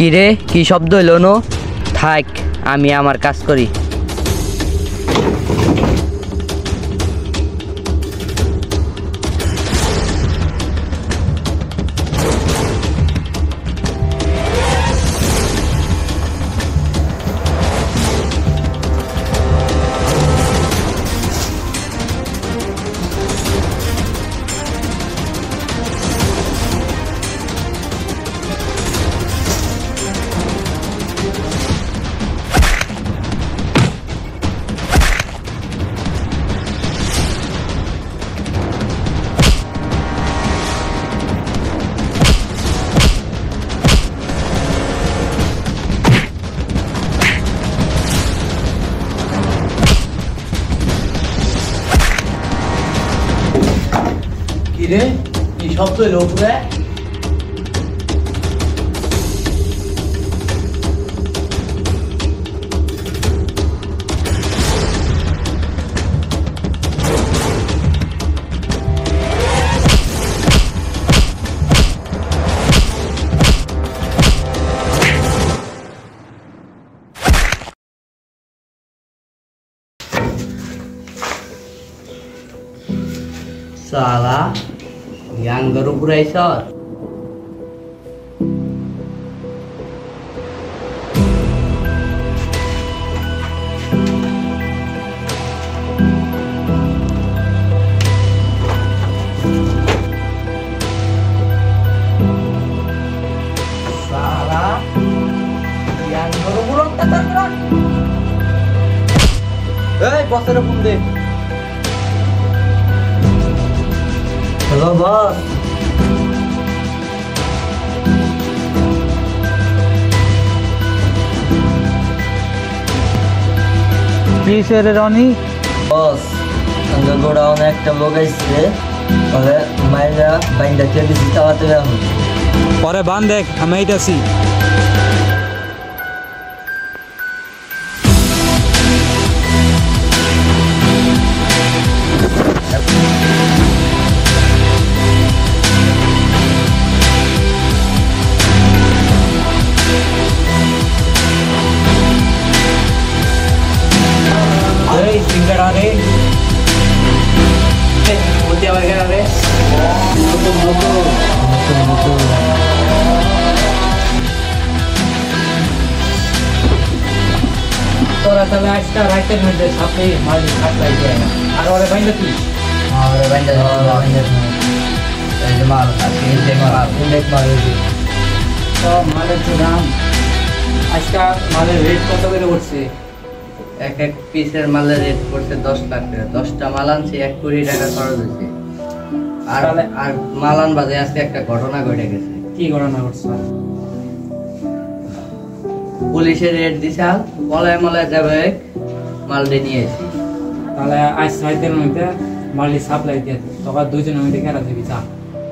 কিরে কি শব্দ হইলো নো? থাক আমি আমার কাজ করি। কিরে কি শব্দ হইলো উপরে? সালা ইয়াঙ্গর উপরে আইছ। সালা ইয়াঙ্গর উপরে অত্যাচার কর। এই বসের ফোন দে। Hello boss. কিসের রনি? বস আমাদের গোডাউনে একটা লোক আসছে, ওরে মাইরা বাইন্দা কে দিছি চালাতে যাবো। পরে বান দেখ আমি এইটাছি। সিঙ্গারা রে মতিয়া বাগেরা রে তোরা তাহলে আজটা রাইতের মধ্যে সাপে মালি সাপ্লাই করে না। আর ওরে বাইন্দা কি? ওরে বাইন্দা এই যে মাল আছে, এই যে মাল ইন্ডেক্স মাল হয়েছে তো মালের যে দাম আজকা মালের রেট কত করে উঠছে? এক এক পিসের মালের রেট পড়ছে 10 লাখ টাকা। 10টা মাল আনছি 1 কোটি টাকা খরচ হয়েছে। আর মালান বাজে আজকে একটা ঘটনা ঘটে গেছে। কি ঘটনা ঘটছে? পুলিশের রেট দিছাল মলায় মলায় যাবে মালটি নিয়ে এসি। তাহলে আজ সাইডের মধ্যে মালি সাপ্লাই দিয়ে তখন দুজনের মধ্যে কেনা দিবি চা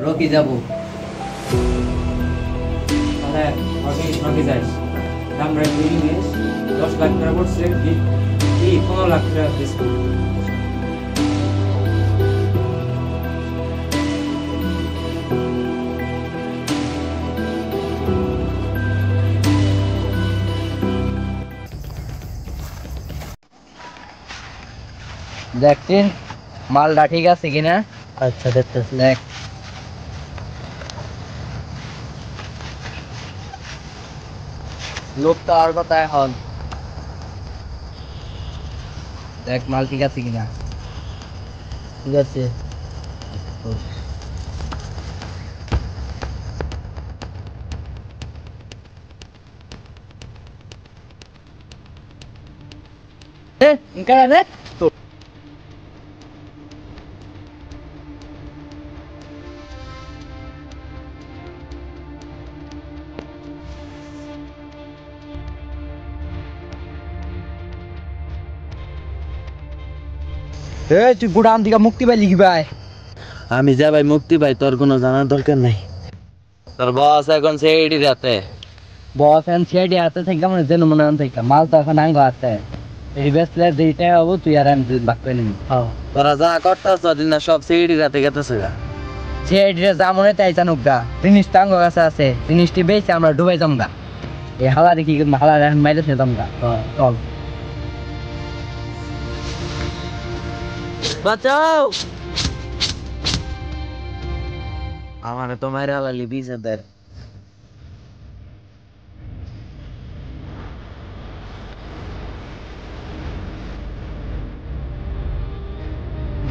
রকি যাবো। তাহলে রকি যাইস দাম রেট দিয়ে নিস। 10 লাখ টাকা পড়ছে কি 15 লাখ টাকা ডিসকাউন্ট। দেখছেন মালটা ঠিক আছে কিনা? আচ্ছা দেখতেছি। দেখ লোকটা আর কথা এখন দেখ মাল ঠিক আছে কিনা। ঠিক আছে তুই গোডাউন থেকে মুক্তি পাই লিখি ভাই। আমি যা ভাই মুক্তি ভাই, তোর কোনো জানার দরকার নাই। তোর বস এখন সেইডি রাতে বস এন্ড সিআইডি হাতে থেকে মানে যেন মনে হয় থেকে মাল তো এখন আঙ্গ হাতে এই বেস্ট প্লেয়ার যেটা হবো তুই আর আমি বাক করে নিবি। তোরা যা করতাস না সব সেইডি রাতে গেতেছে গা। সিআইডি যা মনে তাই জানুক গা। জিনিসটা আঙ্গ কাছে আছে, জিনিসটি বেশি আমরা ডুবাই জমগা। এই হালারে কি হালার এখন মাইরে খেতাম গা চল বাঁচাও আমার তো মাইরা লালি 20,000